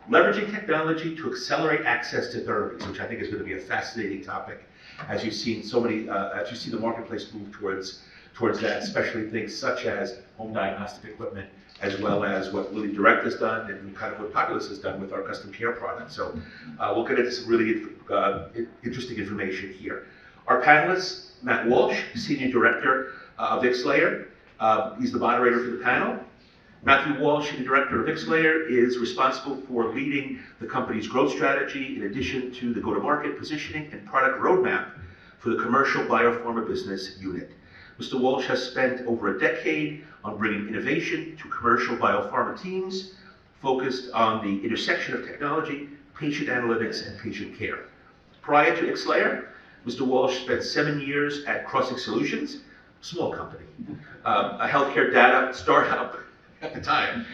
leveraging technology to accelerate access to therapies, which I think is going to be a fascinating topic, as you've seen as you see the marketplace move towards that, especially things such as home diagnostic equipment, as well as what Lilly Direct has done and kind of what Populus has done with our custom care product. So we'll get into some really interesting information here. Our panelists, Matt Walsh, Senior Director of IXLAYER. He's the moderator for the panel. Matthew Walsh, the director of IXLAYER, is responsible for leading the company's growth strategy in addition to the go-to-market positioning and product roadmap for the commercial biopharma business unit. Mr. Walsh has spent over a decade on bringing innovation to commercial biopharma teams focused on the intersection of technology, patient analytics, and patient care. Prior to IXLAYER, Mr. Walsh spent 7 years at Crossix Solutions, a small company, a healthcare data startup at the time,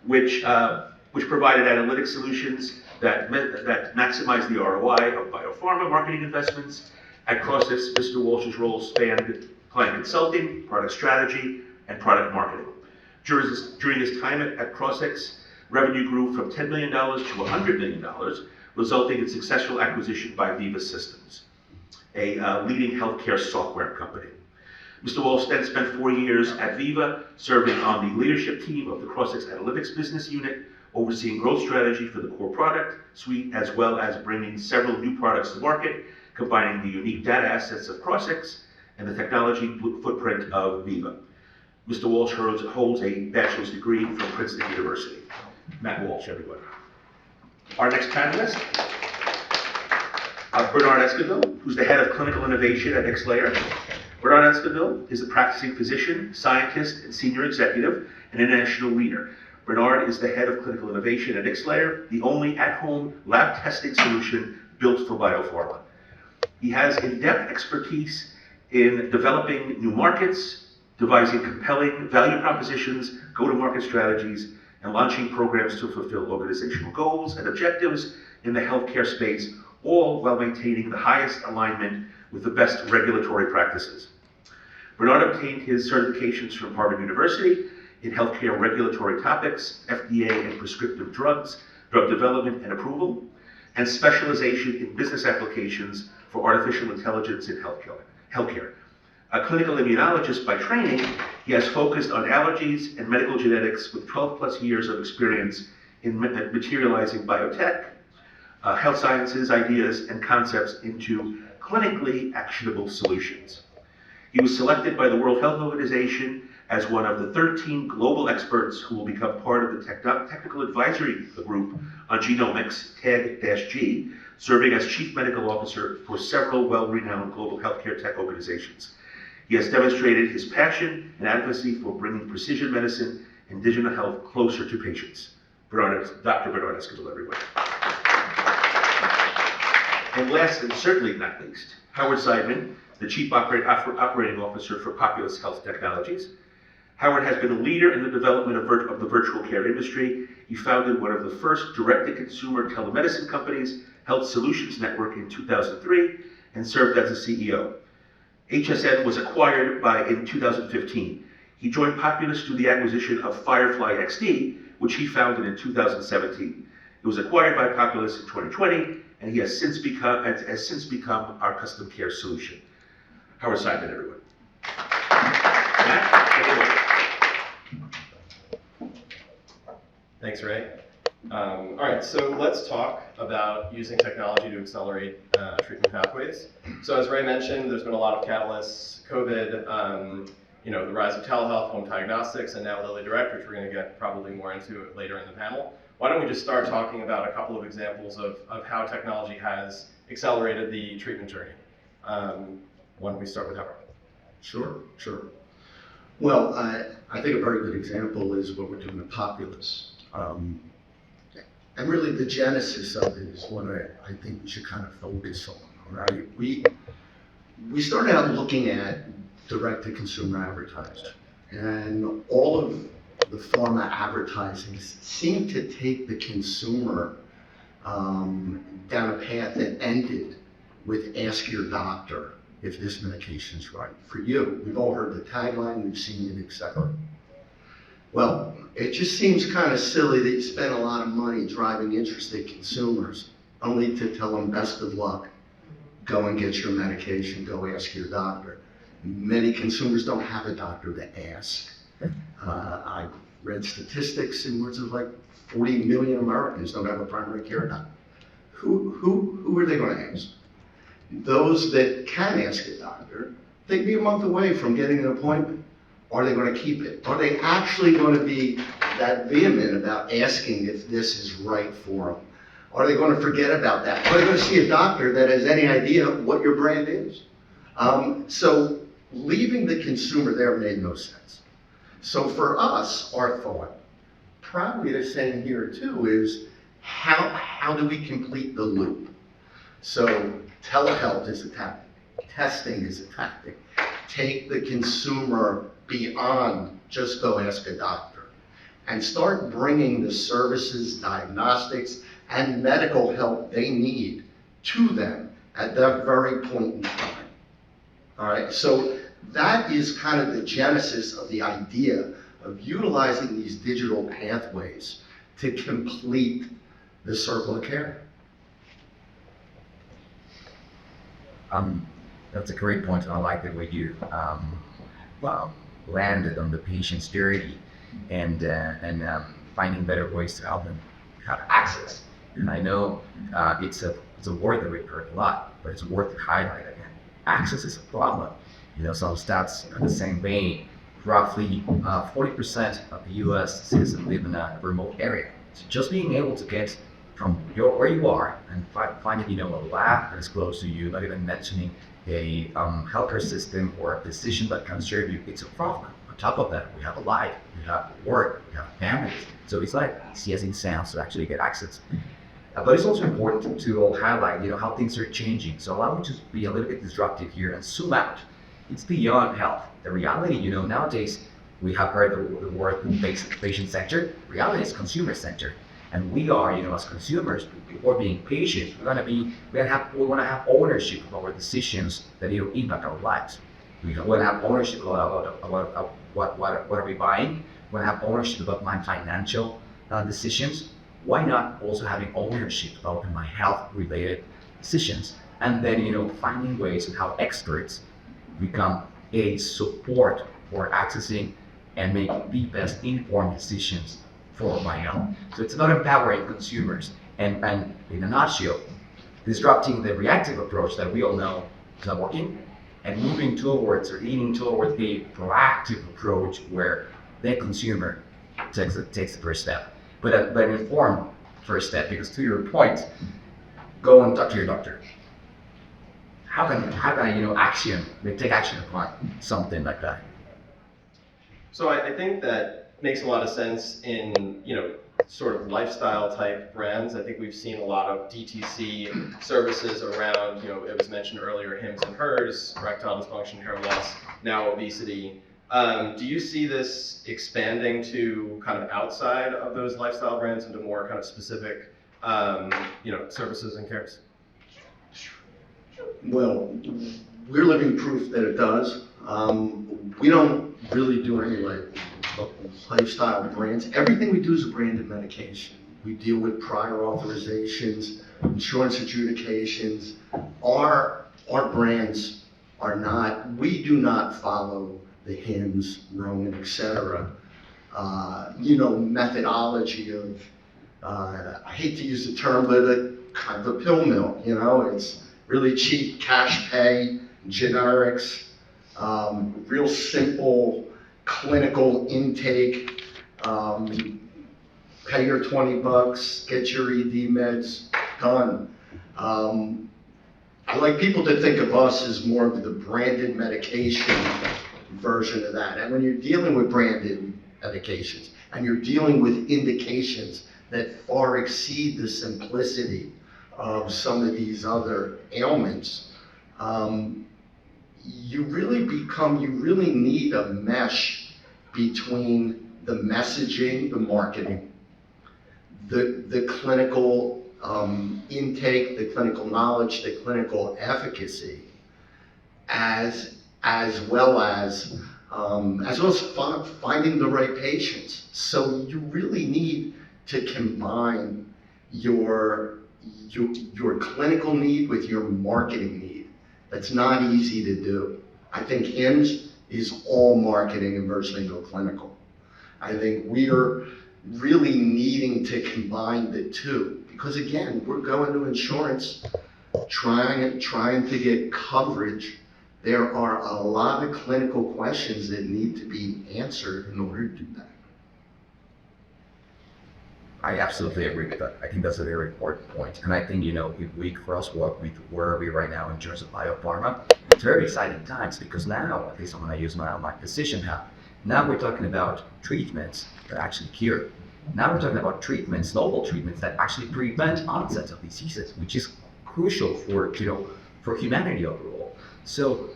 which provided analytic solutions that maximized the ROI of biopharma marketing investments. At Crossix, Mr. Walsh's role spanned client consulting, product strategy, and product marketing. During his time at Crossix, revenue grew from $10 million to $100 million, resulting in successful acquisition by Veeva Systems, a leading healthcare software company. Mr. Walsh then spent 4 years at Veeva, serving on the leadership team of the Crossix Analytics business unit, overseeing growth strategy for the core product suite, as well as bringing several new products to market, combining the unique data assets of Crossix and the technology footprint of Veeva. Mr. Walsh holds a bachelor's degree from Princeton University. Matt Walsh, everyone. Our next panelist, Bernard Esquivel, who's the head of clinical innovation at IXLAYER. Bernard Esquivel is a practicing physician, scientist, and senior executive, and international leader. Bernard is the head of clinical innovation at IXLAYER, the only at-home lab testing solution built for biopharma. He has in-depth expertise in developing new markets, devising compelling value propositions, go-to-market strategies, and launching programs to fulfill organizational goals and objectives in the healthcare space, all while maintaining the highest alignment with the best regulatory practices. Bernard obtained his certifications from Harvard University in healthcare regulatory topics, FDA and prescriptive drugs, drug development and approval, and specialization in business applications for artificial intelligence in healthcare. A clinical immunologist by training, he has focused on allergies and medical genetics with 12 plus years of experience in materializing biotech, health sciences ideas and concepts into clinically actionable solutions. He was selected by the World Health Organization as one of the 13 global experts who will become part of the technical advisory group on genomics, TAG-G, serving as chief medical officer for several well-renowned global healthcare tech organizations. He has demonstrated his passion and advocacy for bringing precision medicine and digital health closer to patients. Dr. Bernard Esquivel, everyone. And last and certainly not least, Howard Seidman, the Chief Operating Officer for Populus Health Technologies. Howard has been a leader in the development of the virtual care industry. He founded one of the first direct-to-consumer telemedicine companies, Health Solutions Network, in 2003, and served as the CEO. HSN was acquired in 2015. He joined Populus through the acquisition of Firefly XD, which he founded in 2017. It was acquired by Populus in 2020, and he has since become our custom care solution. Howard Seidman, everyone. Matt, thanks, Ray. All right, so let's talk about using technology to accelerate treatment pathways. So as Ray mentioned, there's been a lot of catalysts: COVID, the rise of telehealth, home diagnostics, and now Lilly Direct, which we're going to get probably more into later in the panel. Why don't we just start talking about a couple of examples of how technology has accelerated the treatment journey? Why don't we start with Howard? Sure. Well, I think a very good example is what we're doing at Populus. And really the genesis of it is what I think we should kind of focus on, right? We started out looking at direct-to-consumer advertising, and all of the pharma advertising seemed to take the consumer down a path that ended with ask your doctor if this medication's right for you. We've all heard the tagline, we've seen it, etc. Well, it just seems kind of silly that you spend a lot of money driving interested consumers only to tell them best of luck, go and get your medication, go ask your doctor. Many consumers don't have a doctor to ask. I read statistics in words of like 40 million Americans don't have a primary care doctor. Who are they going to ask? Those that can ask a doctor, they'd be a month away from getting an appointment. Are they going to keep it? Are they actually going to be that vehement about asking if this is right for them? Are they going to forget about that? Are they going to see a doctor that has any idea what your brand is? So leaving the consumer there made no sense. So for us, our thought, probably the same here too, is how do we complete the loop? So telehealth is a tactic, testing is a tactic. Take the consumer beyond just go ask a doctor and start bringing the services, diagnostics, and medical help they need to them at that very point in time. All right, so that is kind of the genesis of the idea of utilizing these digital pathways to complete the circle of care. That's a great point. I like the way you landed on the patient's journey and finding better ways to help them have access. And I know it's a word that we've heard a lot, but it's worth to highlight again. Access is a problem. Some stats in the same vein. Roughly 40% of the U.S. citizens live in a remote area. So just being able to get from where you are and finding a lab that is close to you, not even mentioning a healthcare system or a physician that can serve you, it's a problem. On top of that, we have a life, we have work, we have families. So it's like easy as it sounds to actually get access. But it's also important to highlight, how things are changing. So allow me to be a little bit disruptive here and zoom out. It's beyond health. The reality, nowadays we have heard the word patient centered. Reality is consumer centered. And we are, as consumers, before being patients, we want to have ownership of our decisions that impact our lives. We want to have ownership about what are we buying. We want to have ownership about my financial decisions. Why not also having ownership about my health-related decisions? And then, finding ways on how experts become a support for accessing and make the best informed decisions for my health. So it's about empowering consumers and in a nutshell, disrupting the reactive approach that we all know is not working and moving towards or leaning towards a proactive approach where the consumer takes the first step. But an informed first step, because to your point, go and talk to your doctor. How can I take action upon something like that? So I think that makes a lot of sense in, sort of lifestyle type brands. I think we've seen a lot of DTC services around, it was mentioned earlier, Hims and Hers, erectile dysfunction, hair loss, now obesity. Do you see this expanding to kind of outside of those lifestyle brands into more kind of specific, services and cares? Well, we're living proof that it does. We don't really do any lifestyle brands. Everything we do is a branded medication. We deal with prior authorizations, insurance adjudications. Our brands are not, we do not follow the Hims, Roman, etc. Methodology of, I hate to use the term, but kind of a pill mill, it's really cheap cash pay, generics, real simple clinical intake, pay your $20, get your ED meds, done. I like people to think of us as more of the branded medication version of that. And when you're dealing with branded medications and you're dealing with indications that far exceed the simplicity of some of these other ailments, you really need a mesh between the messaging, the marketing, the clinical intake, the clinical knowledge, the clinical efficacy, as well as as well as finding the right patients. So you really need to combine your clinical need with your marketing need. That's not easy to do. I think HIMSS is all marketing and virtually no clinical. I think we are really needing to combine the two, because again, we're going to insurance, trying to get coverage. There are a lot of clinical questions that need to be answered in order to do that. I absolutely agree with that. I think that's a very important point. And I think, if we crosswalk with where we right now in terms of biopharma, it's very exciting times, because now, at least when I use my physician hat, now we're talking about treatments that actually cure. Now we're talking about treatments, novel treatments that actually prevent onset of diseases, which is crucial for humanity overall. So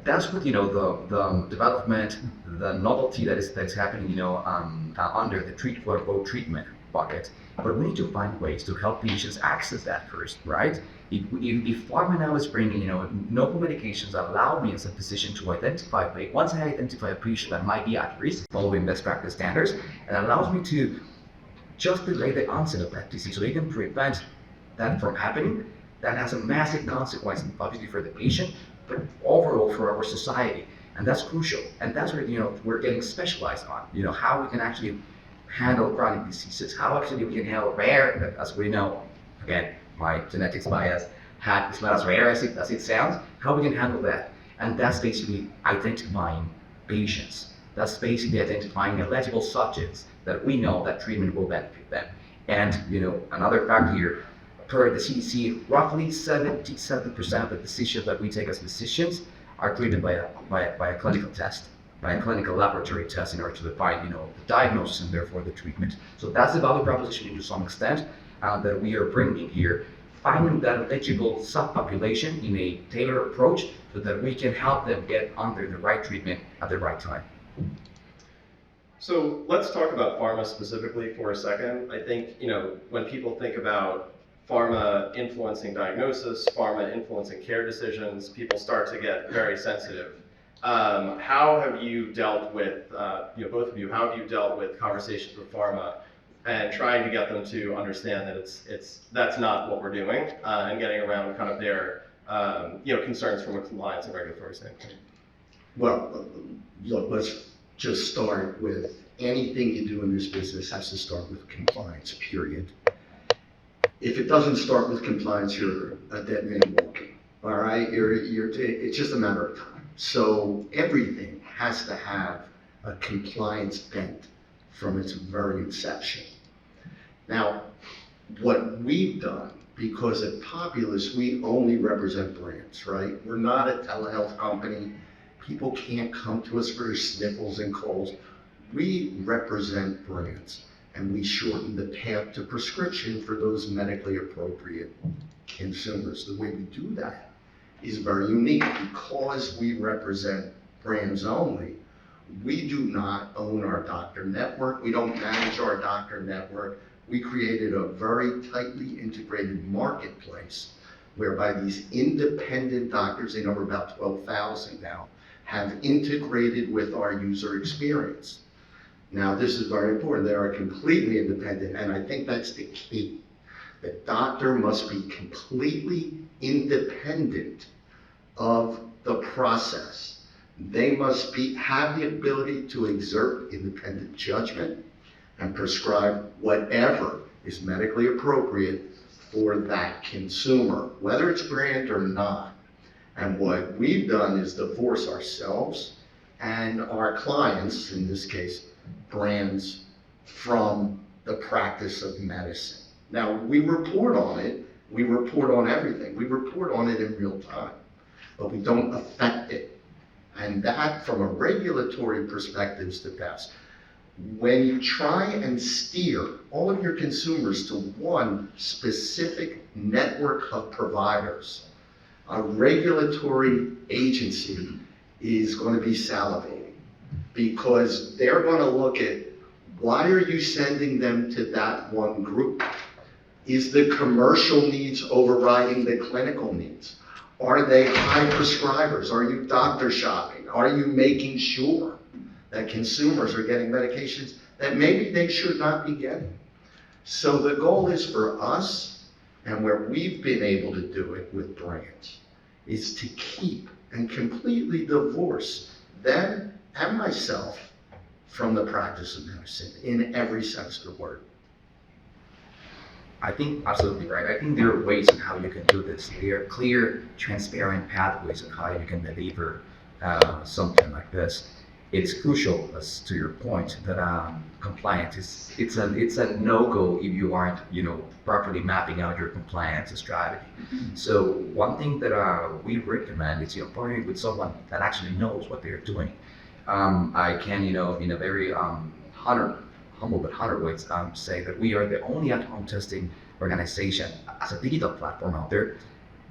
that's what, the development, the novelty that's happening, under the treatment bucket. But we need to find ways to help patients access that first, right? If pharma now is bringing, novel medications that allow me as a physician to identify, once I identify a patient that might be at risk following best practice standards, it allows me to just delay the onset of that disease so they can prevent that from happening. That has a massive consequence, obviously for the patient, but overall for our society. And that's crucial. And that's where, we're getting specialized on, how we can actually handle chronic diseases, how actually we can handle rare, as we know, again, my genetics bias, it's not as rare as it sounds, how we can handle that. And that's basically identifying patients. That's basically identifying eligible subjects that we know that treatment will benefit them. And, another fact here, per the CDC, roughly 77% of the decisions that we take as physicians are treated by a clinical test, by a clinical laboratory test in order to define, the diagnosis and therefore the treatment. So that's the value proposition to some extent that we are bringing here, finding that eligible subpopulation in a tailored approach so that we can help them get under the right treatment at the right time. So let's talk about pharma specifically for a second. I think, when people think about pharma influencing diagnosis, pharma influencing care decisions, people start to get very sensitive. How have you dealt with, both of you, how have you dealt with conversations with pharma and trying to get them to understand that that's not what we're doing, and getting around kind of their, concerns from a compliance and regulatory standpoint? Well, look, let's just start with anything you do in this business has to start with compliance, period. If it doesn't start with compliance, you're a dead man walking, all right? It's just a matter of time. So everything has to have a compliance bent from its very inception. Now, what we've done, because at Populus, we only represent brands, right? We're not a telehealth company. People can't come to us for sniffles and colds. We represent brands, and we shorten the path to prescription for those medically appropriate consumers. The way we do that is very unique. Because we represent brands only, we do not own our doctor network. We don't manage our doctor network. We created a very tightly integrated marketplace whereby these independent doctors, they number about 12,000 now, have integrated with our user experience. Now, this is very important. They are completely independent, and I think that's the key. The doctor must be completely independent of the process. They must have the ability to exert independent judgment and prescribe whatever is medically appropriate for that consumer, whether it's brand or not. And what we've done is divorce ourselves and our clients, in this case, brands, from the practice of medicine. Now, we report on it. We report on everything. We report on it in real time, but we don't affect it. And that, from a regulatory perspective, is the best. When you try and steer all of your consumers to one specific network of providers, a regulatory agency is going to be salivating, because they're going to look at, why are you sending them to that one group? Is the commercial needs overriding the clinical needs? Are they high prescribers? Are you doctor shopping? Are you making sure that consumers are getting medications that maybe they should not be getting? So the goal is for us, and where we've been able to do it with brands, is to keep and completely divorce them and myself from the practice of medicine in every sense of the word. I think absolutely right. I think there are ways on how you can do this. There are clear, transparent pathways on how you can deliver something like this. It's crucial, as to your point, that compliance is it's a no-go if you aren't properly mapping out your compliance strategy. So one thing that we recommend is partnering with someone that actually knows what they're doing. I can in a very humble but honest way say that we are the only at-home testing organization as a digital platform out there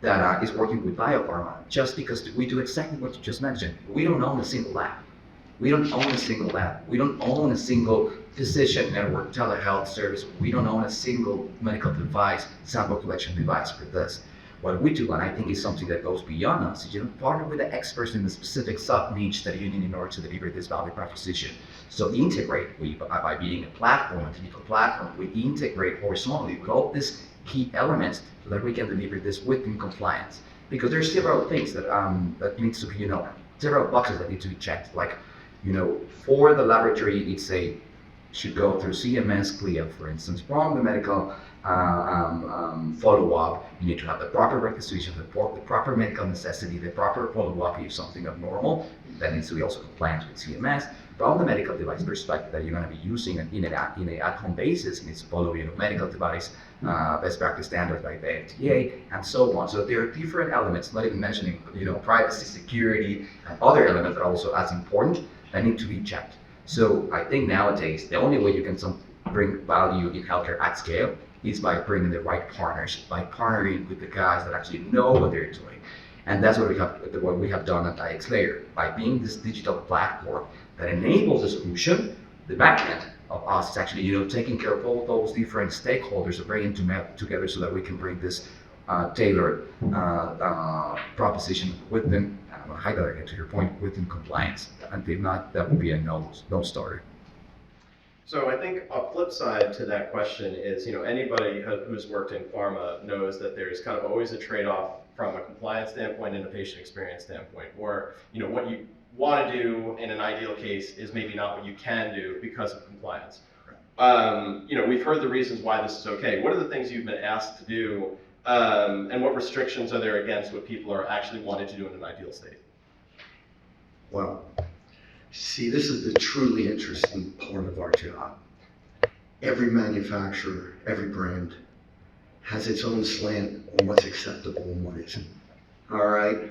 that is working with biopharma, just because we do exactly what you just mentioned. We don't own a single lab. We don't own a single lab. We don't own a single physician network telehealth service. We don't own a single medical device, sample collection device for this. What we do, and I think is something that goes beyond us, is partner with the experts in the specific sub-niche that you need in order to deliver this value proposition. So integrate, by being a platform, a digital platform, we integrate horizontally with all these key elements so that we can deliver this within compliance. Because there's several things that needs to be, several boxes that need to be checked. Like, for the laboratory, it's should go through CMS CLIA, for instance. From the medical follow-up, you need to have the proper registration, the proper medical necessity, the proper follow-up if something abnormal. That needs to be also compliant with CMS. From the medical device perspective that you're going to be using in an at-home basis, it needs to follow medical device best practice standards by the FDA, and so on. So there are different elements, not even mentioning privacy, security, and other elements that are also as important that need to be checked. So I think nowadays the only way you can bring value in healthcare at scale is by bringing the right partners, by partnering with the guys that actually know what they're doing. And that's what we have done at IXLAYER, by being this digital platform that enables the solution. The backend of us is actually taking care of all those different stakeholders and bringing them together so that we can bring this tailored proposition within, highlighting it to your point, within compliance. And if not, that would be a no-starter. So I think a flip side to that question is, anybody who's worked in pharma knows that there's kind of always a trade-off from a compliance standpoint and a patient experience standpoint, or what you want to do in an ideal case is maybe not what you can do because of compliance. We've heard the reasons why this is okay. What are the things you've been asked to do, and what restrictions are there against what people are actually wanting to do in an ideal state? Well, see, this is the truly interesting part of our job. Every manufacturer, every brand has its own slant on what's acceptable and what isn't. All right?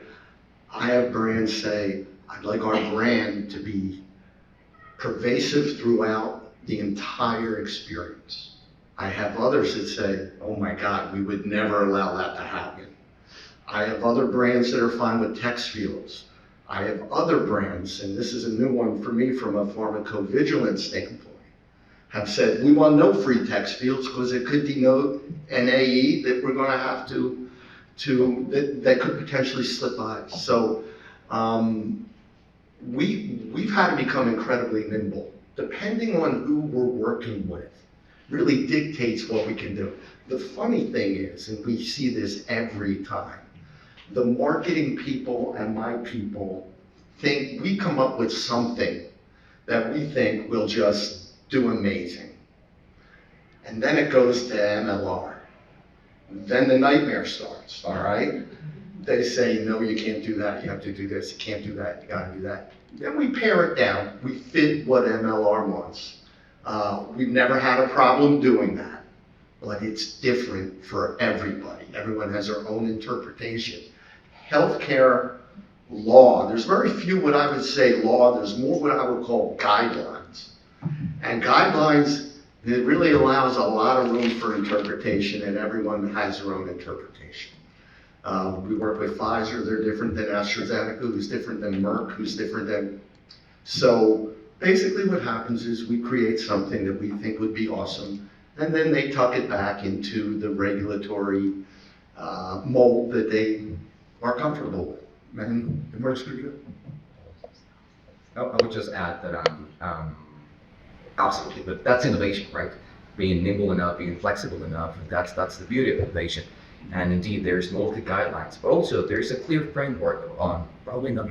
I have brands say, I'd like our brand to be pervasive throughout the entire experience. I have others that say, oh my God, we would never allow that to happen. I have other brands that are fine with text fields. I have other brands, and this is a new one for me from a pharmacovigilance standpoint, have said, we want no free text fields because it could denote an AE that we're going to have that could potentially slip by. So we've had to become incredibly nimble. Depending on who we're working with really dictates what we can do. The funny thing is, and we see this every time, the marketing people and my people think we come up with something that we think will just do amazing. And then it goes to MLR. Then the nightmare starts, all right? They say, no, you can't do that, you have to do this, you can't do that, you gotta do that. Then we pare it down, we fit what MLR wants. We've never had a problem doing that, but it's different for everybody. Everyone has their own interpretation. Healthcare law, there's very few what I would say law, there's more what I would call guidelines. And guidelines, it really allows a lot of room for interpretation, and everyone has their own interpretation. We work with Pfizer, they're different than AstraZeneca, who's different than Merck, who's different than... So basically what happens is we create something that we think would be awesome, and then they tuck it back into the regulatory mold that they are comfortable with. And it works pretty good. I would just add that absolutely, but that's innovation, right? Being nimble enough, being flexible enough, that's the beauty of innovation. And indeed, there's multi guidelines, but also there's a clear framework on probably not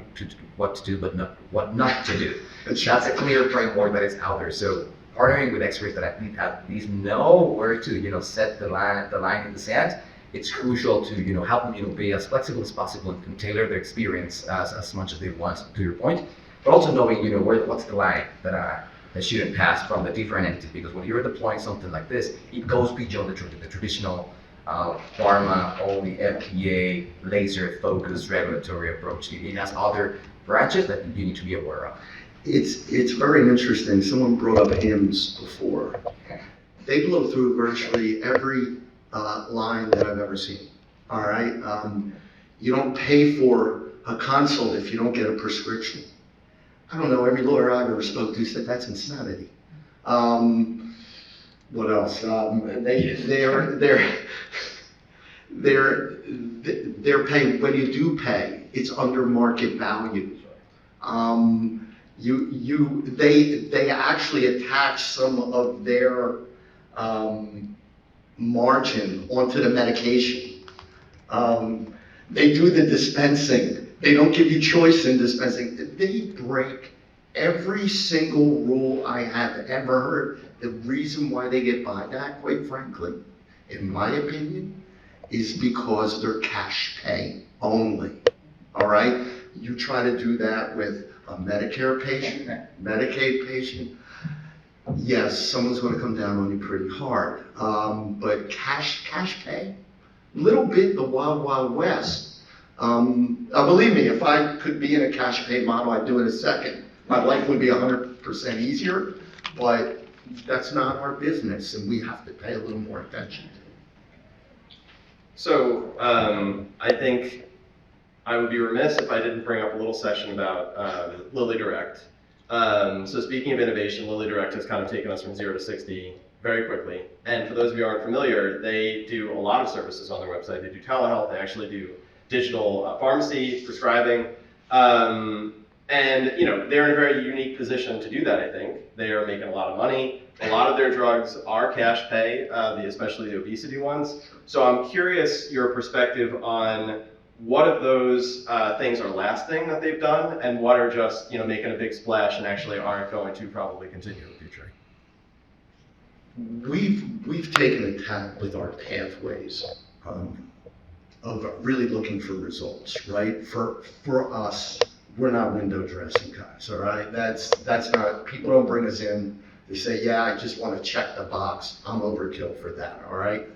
what to do, but not what not to do. That's a clear framework that is out there. So partnering with experts that at least know where to, set the line in the sand, it's crucial to, help them, be as flexible as possible and can tailor their experience as much as they want, to your point. But also knowing, what's the line that shouldn't pass from the different entities, because when you're deploying something like this, it goes beyond the traditional pharma, only FDA, laser-focused regulatory approach. It has other branches that you need to be aware of. It's very interesting. Someone brought up HIMSS before. They blow through virtually every line that I've ever seen. All right. You don't pay for a consult if you don't get a prescription. I don't know. Every lawyer I've ever spoke to said that's insanity. What else? They're paying. When you do pay, it's under market value. They actually attach some of their margin onto the medication. They do the dispensing. They don't give you choice in dispensing. They break every single rule I have ever heard. The reason why they get by that, quite frankly, in my opinion, is because they're cash pay only. All right? You try to do that with a Medicare patient, Medicaid patient, yes, someone's going to come down on you pretty hard. But cash pay, little bit the wild, wild west. Believe me, if I could be in a cash pay model, I'd do it in a second. My life would be 100% easier, but that's not our business, and we have to pay a little more attention. So I think I would be remiss if I didn't bring up a little session about LillyDirect. So speaking of innovation, LillyDirect has kind of taken us from 0 to 60 very quickly. And for those of you who aren't familiar, they do a lot of services on their website. They do telehealth, they actually do digital pharmacy, prescribing. And they're in a very unique position to do that, I think. They are making a lot of money. A lot of their drugs are cash pay, especially the obesity ones. So I'm curious your perspective on what of those things are lasting that they've done, and what are just making a big splash and actually aren't going to probably continue in the future. We've taken a tack with our pathways of really looking for results, right? For us, we're not window dressing guys, all right? That's not, people don't bring us in, they say, yeah, I just want to check the box, I'm overkill for that, all right?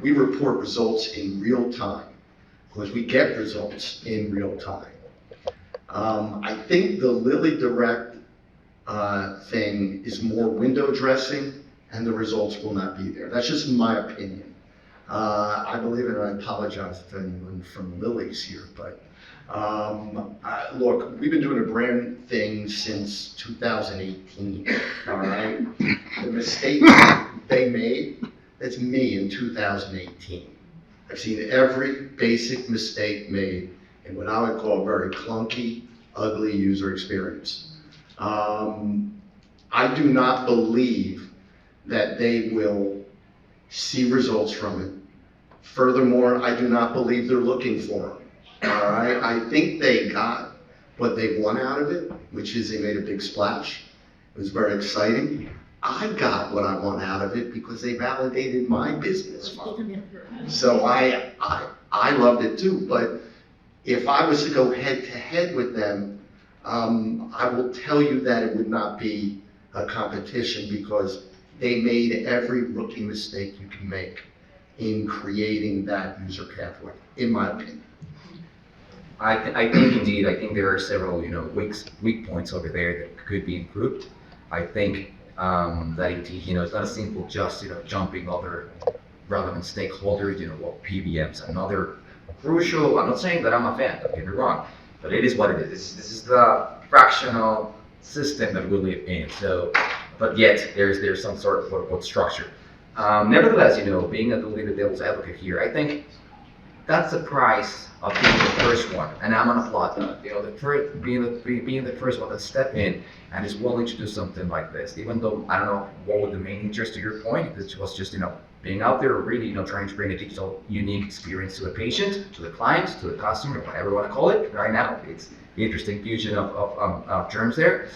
We report results in real time, because we get results in real time. I think the LillyDirect thing is more window dressing, and the results will not be there. That's just my opinion. I believe it, and I apologize if anyone from Lilly's here, but look, we've been doing a brand thing since 2018, all right? The mistake they made, that's me in 2018. I've seen every basic mistake made in what I would call a very clunky, ugly user experience. I do not believe that they will see results from it. Furthermore, I do not believe they're looking for them. All right, I think they got what they want out of it, which is they made a big splash. It was very exciting. I got what I want out of it because they validated my business model. So I loved it too. But if I was to go head to head with them, I will tell you that it would not be a competition because they made every rookie mistake you can make in creating that user pathway, in my opinion. I think indeed, I think there are several, weak points over there that could be improved. I think that indeed, it's not a simple just, jumping other relevant stakeholders, PBMs, another crucial, I'm not saying that I'm a fan, don't get me wrong, but it is what it is. This is the fractional system that we live in. So, but yet there's some sort of structure. Nevertheless, being a little devil's advocate here, I think that's the price of being the first one, and I'm gonna applaud that. Being the first one to step in and is willing to do something like this, even though I don't know what was the main interest to your point. It was just being out there, really trying to bring a digital unique experience to the patient, to the client, to the customer, whatever you want to call it. Right now, it's the interesting fusion of terms there.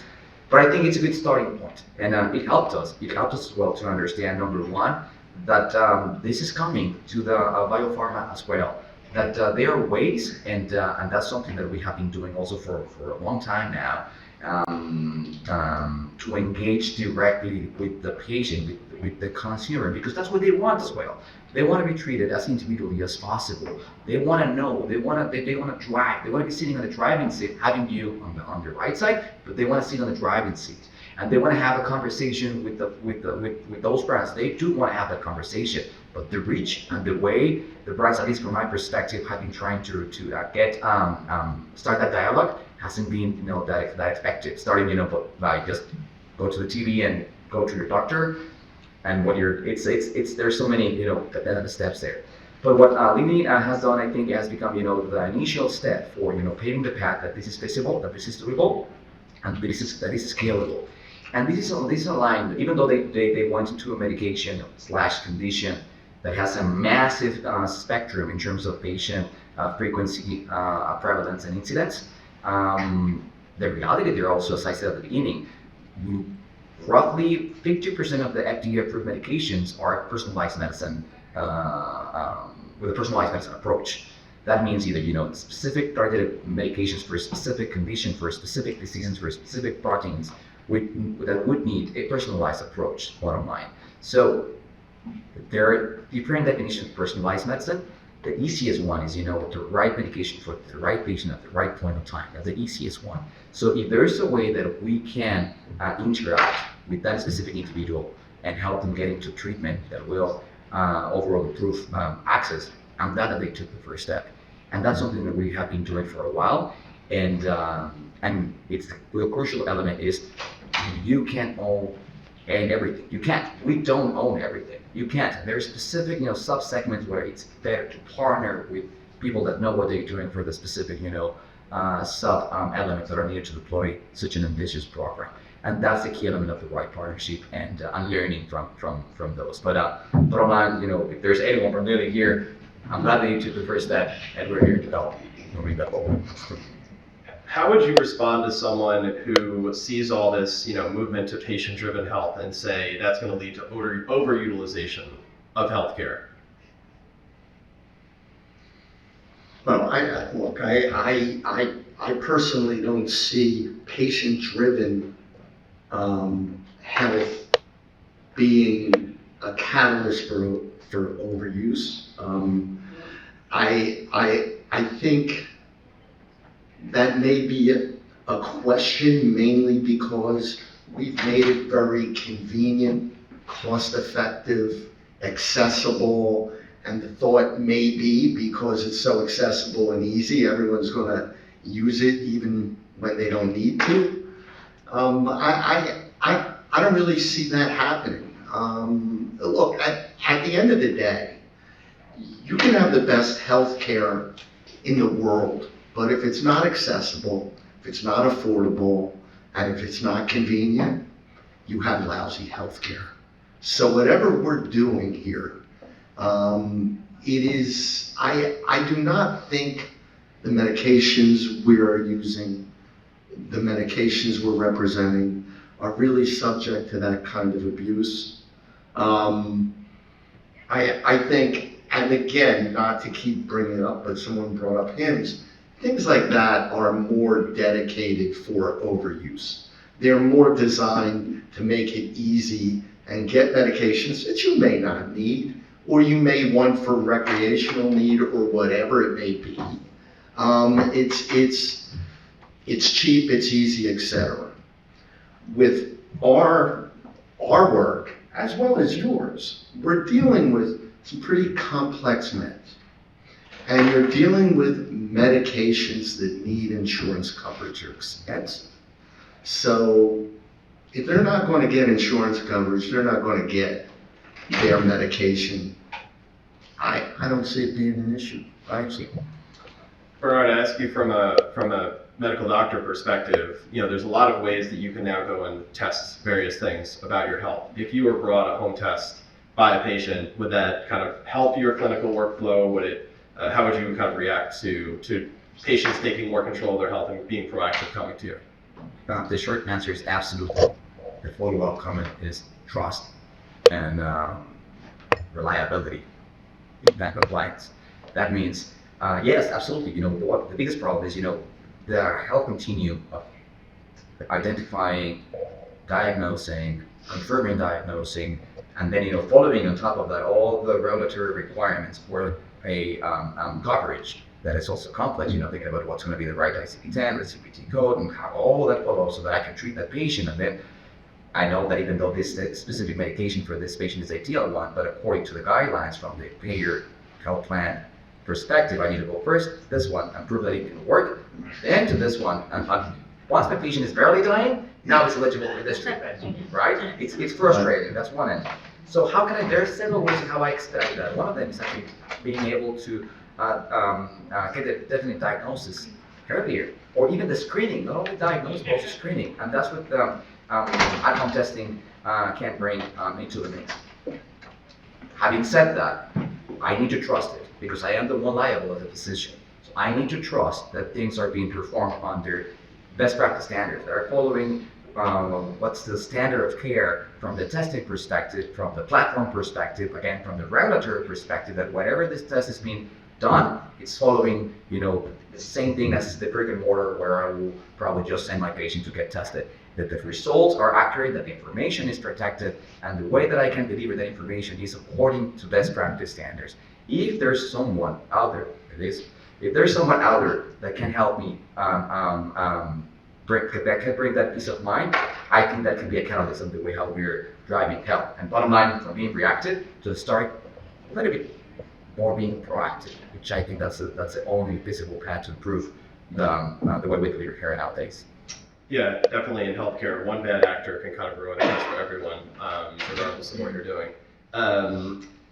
But I think it's a good starting point, and it helped us. It helped us as well to understand, number one, that this is coming to the biopharma as well. That there are ways, and that's something that we have been doing also for a long time now, to engage directly with the patient, with the consumer, because that's what they want as well. They want to be treated as individually as possible. They want to know. They want to drive. They want to be sitting on the driving seat, having you on the right side, but they want to sit on the driving seat, and they want to have a conversation with those brands. They do want to have that conversation, but the reach and the way the brands, at least from my perspective, have been trying to get start that dialogue hasn't been that effective. Starting by just go to the TV and go to your doctor. And what there's so many steps there. But what Lini has done, I think, has become the initial step for paving the path that this is feasible, that this is doable, and that this is scalable. And this is aligned, even though they went into a medication / condition that has a massive spectrum in terms of patient frequency, prevalence, and incidence. The reality there also, as I said at the beginning, roughly 50% of the FDA-approved medications are personalized medicine with a personalized medicine approach. That means either specific targeted medications for a specific condition, for specific diseases, for specific proteins that would need a personalized approach. Bottom line. So there are different definitions of personalized medicine. The easiest one is, the right medication for the right patient at the right point of time. That's the easiest one. So if there's a way that we can interact with that specific individual and help them get into treatment that will overall improve access, I'm glad that they took the first step. And that's something that we have been doing for a while. And it's the crucial element is you can't own everything. You can't. We don't own everything. You can't. There's specific, sub-segments where it's better to partner with people that know what they're doing for the specific, elements that are needed to deploy such an ambitious program. And that's the key element of the right partnership and learning from those. But bottom line, if there's anyone from Lily here, I'm glad that you took the first step, and we're here to help moving that forward. How would you respond to someone who sees all this, movement to patient-driven health and say that's going to lead to overutilization of healthcare? Well, I personally don't see patient-driven health being a catalyst for overuse. I think that may be a question mainly because we've made it very convenient, cost-effective, accessible, and the thought may be because it's so accessible and easy, everyone's going to use it even when they don't need to. I don't really see that happening. Look, at the end of the day, you can have the best health care in the world, but if it's not accessible, if it's not affordable, and if it's not convenient, you have lousy health care. So whatever we're doing here, I do not think the medications we are using, the medications we're representing, are really subject to that kind of abuse. I think, and again, not to keep bringing it up, but someone brought up HIMSS, things like that are more dedicated for overuse. They're more designed to make it easy and get medications that you may not need, or you may want for recreational need or whatever it may be. It's cheap, it's easy, etc. With our work, as well as yours, we're dealing with some pretty complex meds. And you're dealing with medications that need insurance coverage or expensive. So if they're not going to get insurance coverage, they're not going to get their medication. I don't see it being an issue. right? So, Bernard, I ask you from a medical doctor perspective, there's a lot of ways that you can now go and test various things about your health. If you were brought a home test by a patient, would that kind of help your clinical workflow? How would you kind of react to patients taking more control of their health and being proactive coming to you? the short answer is absolutely. The follow-up comment is trust and reliability, that compliance. That means, yes, absolutely. The biggest problem is, the health continuum of identifying, diagnosing, confirming diagnosing, and then, following on top of that all the regulatory requirements for a coverage that is also complex, thinking about what's going to be the right ICD-10, the CPT code, and how all that follows so that I can treat that patient. And then I know that even though this specific medication for this patient is ideal one, but according to the guidelines from the payer health plan perspective, I need to go first to this one and prove that it can work, then to this one, and once my patient is barely dying, now it's eligible for this treatment, right? It's frustrating, that's one end. So there's several ways in how I expect that. One of them is actually being able to get a definite diagnosis earlier, or even the screening, not only diagnosis, but also screening, and that's what at-home testing can bring into the mix. Having said that, I need to trust it, because I am the one liable as a physician. So I need to trust that things are being performed under best practice standards, that are following what's the standard of care from the testing perspective, from the platform perspective, again, from the regulatory perspective, that whatever this test is being done, it's following, the same thing as the brick and mortar where I will probably just send my patient to get tested, that the results are accurate, that the information is protected, and the way that I can deliver that information is according to best practice standards. If there's someone out there, that can help me that can bring that peace of mind, I think that can be a catalyst of the way how we're driving health. And bottom line, from being reactive to the start, a little bit more being proactive, which I think that's the only visible path to improve the way we deliver care nowadays. Yeah, definitely in healthcare, one bad actor can kind of ruin things for everyone, regardless of what you're doing.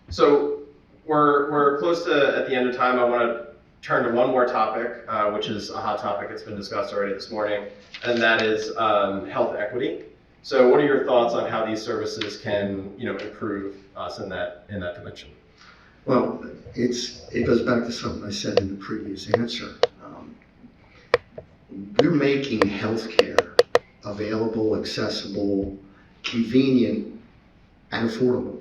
So we're close to at the end of time. I want to turn to one more topic, which is a hot topic. It's been discussed already this morning, and that is health equity. So what are your thoughts on how these services can, improve us in that dimension? Well, it goes back to something I said in the previous answer. We're making healthcare available, accessible, convenient, and affordable.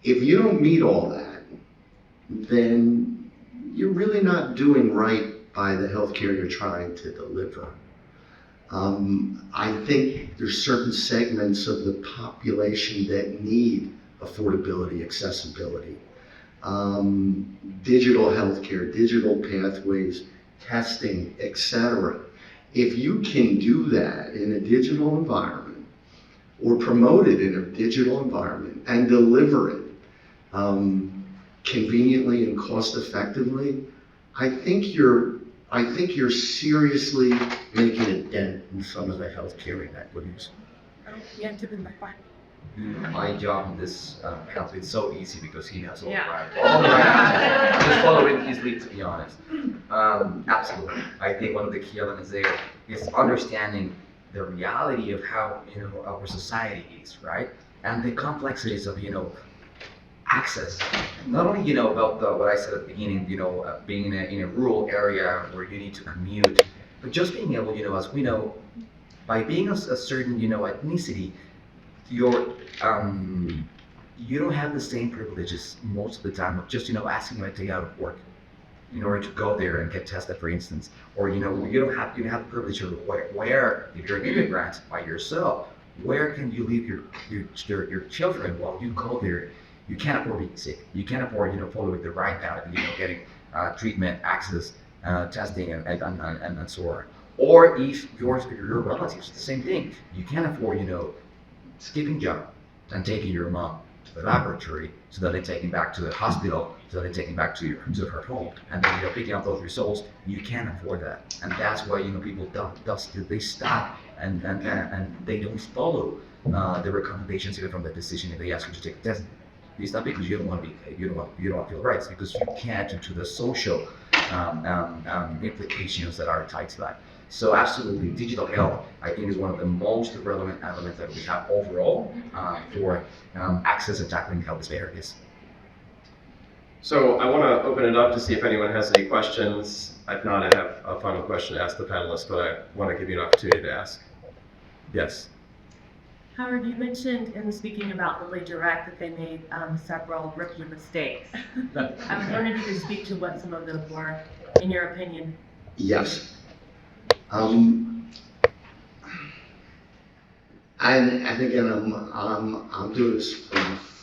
If you don't meet all that, then you're really not doing right by the healthcare you're trying to deliver. I think there's certain segments of the population that need affordability, accessibility, digital healthcare, digital pathways, testing, etc. If you can do that in a digital environment or promote it in a digital environment and deliver it conveniently and cost effectively, I think you're seriously making a dent in some of the healthcare inequities. My job in this country is so easy because he has all the right answers. Just following his lead, to be honest. Absolutely. I think one of the key elements there is understanding the reality of how our society is, right? And the complexities of access. Not only about what I said at the beginning, being in a rural area where you need to commute, but just being able, as we know, by being a certain ethnicity, you don't have the same privileges most of the time of just asking a day out of work in order to go there and get tested, for instance, or you don't have the privilege of where if you're an immigrant by yourself, where can you leave your children while you go there? You can't afford being sick. You can't afford following the right path, getting treatment, access, testing, and so on. Or if your relatives, the same thing. You can't afford skipping job and taking your mom to the laboratory so that they take him back to the hospital, so that they take him back to her home, and then picking up those results. You can't afford that, and that's why people they stop and they don't follow the recommendations even from the physician if they ask you to take a test. It's not because you don't want to you don't want to feel right. It's because you can't due to the social implications that are tied to that. So absolutely, digital health, I think, is one of the most relevant elements that we have overall for access and tackling health disparities. So I want to open it up to see if anyone has any questions. If not, I have a final question to ask the panelists, but I want to give you an opportunity to ask. Yes. Howard, you mentioned in speaking about Lilly Direct that they made several rookie mistakes. I was wondering if you could speak to what some of those were, in your opinion. Yes. And again, I'm doing this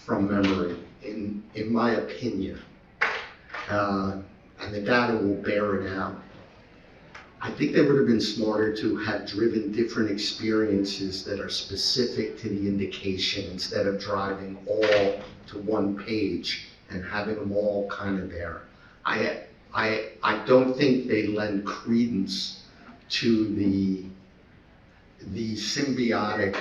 from memory. In my opinion, and the data will bear it out, I think they would have been smarter to have driven different experiences that are specific to the indication instead of driving all to one page and having them all kind of there. I don't think they lend credence to the symbiotic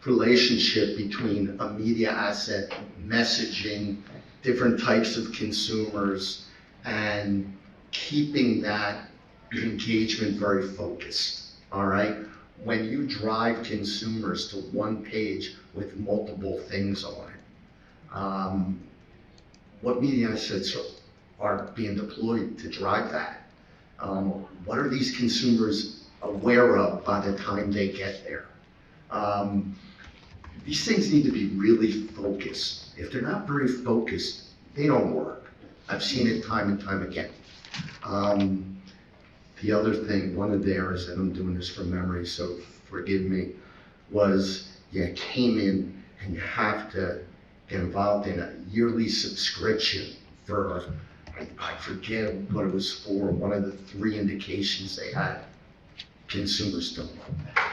relationship between a media asset, messaging, different types of consumers, and keeping that engagement very focused, all right? When you drive consumers to one page with multiple things on it, what media assets are being deployed to drive that? What are these consumers aware of by the time they get there? These things need to be really focused. If they're not very focused, they don't work. I've seen it time and time again. The other thing, one of theirs, and I'm doing this from memory, so forgive me, was you came in and you have to get involved in a yearly subscription for, I forget what it was for, one of the 3 indications they had. Consumers don't like that.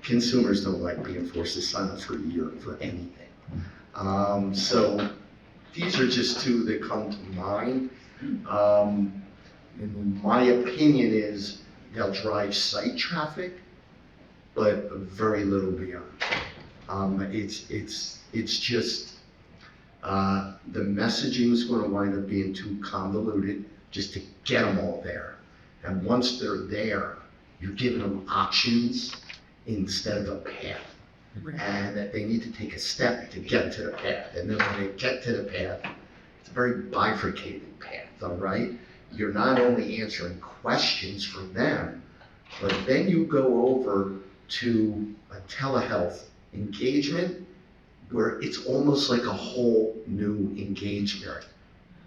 Consumers don't like being forced to sign up for a year for anything. So these are just 2 that come to mind. And my opinion is they'll drive site traffic, but very little beyond. It's just the messaging is going to wind up being too convoluted just to get them all there. And once they're there, you're giving them options instead of a path. And that they need to take a step to get to the path. And then when they get to the path, it's a very bifurcated path, all right? You're not only answering questions from them, but then you go over to a telehealth engagement where it's almost like a whole new engagement.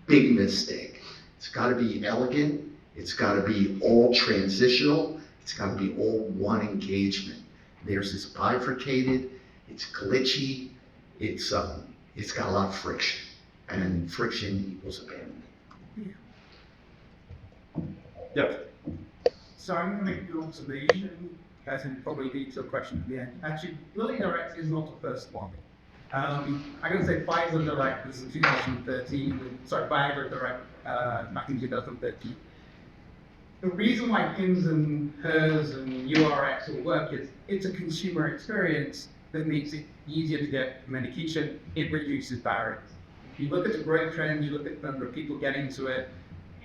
Big mistake. It's got to be elegant. It's got to be all transitional. It's got to be all one engagement. There's this bifurcated, it's glitchy, it's got a lot of friction, and friction equals abandonment. Yep. So I'm going to make an observation, as in probably leads to a question at the end. Actually, Lilly Direct is not the first one. I'm going to say Pfizer Direct was in 2013, sorry, Viagra Direct back in 2013. The reason why Hims and Hers and URX all work is it's a consumer experience that makes it easier to get medication. It reduces barriers. If you look at the growth trend, you look at the number of people getting to it,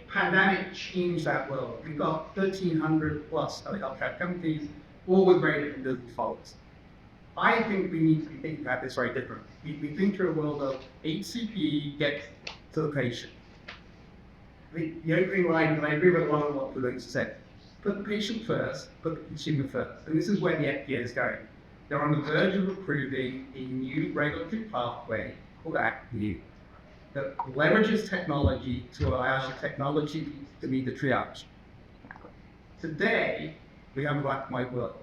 pandemic changed that world. We've got 1,300 plus other healthcare companies, all with very different business models. I think we need to be thinking about this very differently. We think through a world of HCP gets to the patient. The opening line, and I agree with a lot of what Luke said, put the patient first, put the consumer first. And this is where the FDA is going. They're on the verge of approving a new regulatory pathway called ACT that leverages technology to allow technology to be the triage. Today, we have a black and white world.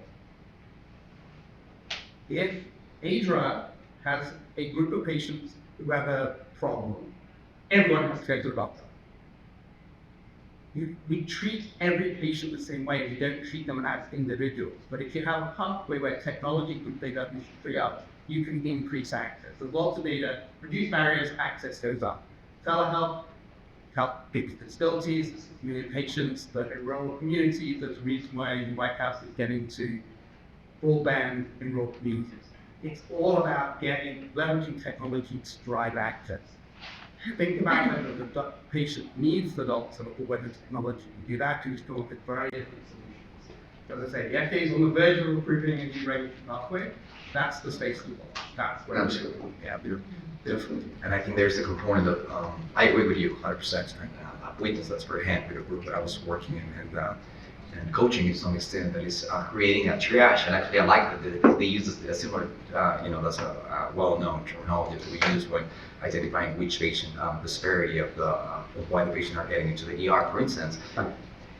If a drug has a group of patients who have a problem, everyone has to go to the doctor. We treat every patient the same way. We don't treat them as individuals. But if you have a pathway where technology can figure out this triage, you can increase access. There's lots of data, reduce barriers, access goes up. Telehealth, help people with disabilities, patients that are rural communities. There's a reason why the White House is getting to broadband in rural communities. It's all about leveraging technology to drive access. Think about whether the patient needs the doctor or whether technology can do that, and still look at very different solutions. As I say, the FDA is on the verge of approving a new regulatory pathway. That's the space we want. That's where Absolutely. Yeah, Definitely. and I think there's a component of, I agree with you 100%. And I've witnessed that firsthand with a group that I was working in and coaching to some extent that is creating a triage. And actually, I like that they use a similar, that's a well-known terminology that we use when identifying which patient, the severity of why the patient are getting into the ER, for instance.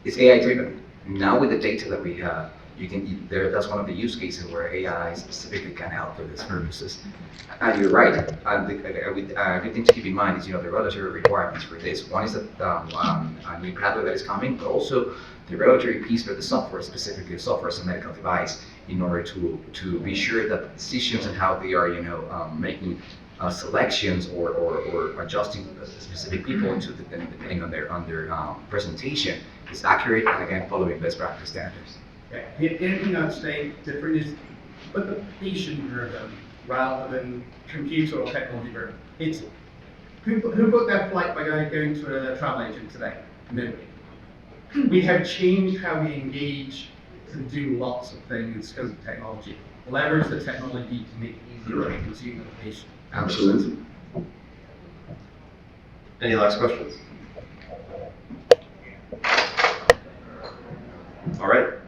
It's AI-driven. Now with the data that we have, that's one of the use cases where AI specifically can help for these purposes. And you're right. A good thing to keep in mind is, the regulatory requirements for this. One is that a new pathway that is coming, but also the regulatory piece for the software, specifically the software as a medical device, in order to be sure that decisions and how they are, making selections or adjusting specific people depending on their presentation is accurate and again following best practice standards. Yeah. The only thing I'd say different is put the patient driven rather than computer or technology driven. It's who booked their flight by going to a travel agent today? No. We have changed how we engage to do lots of things because of technology. Leverage the technology to make it easier for the consumer and the patient. Absolutely. Any last questions? All right.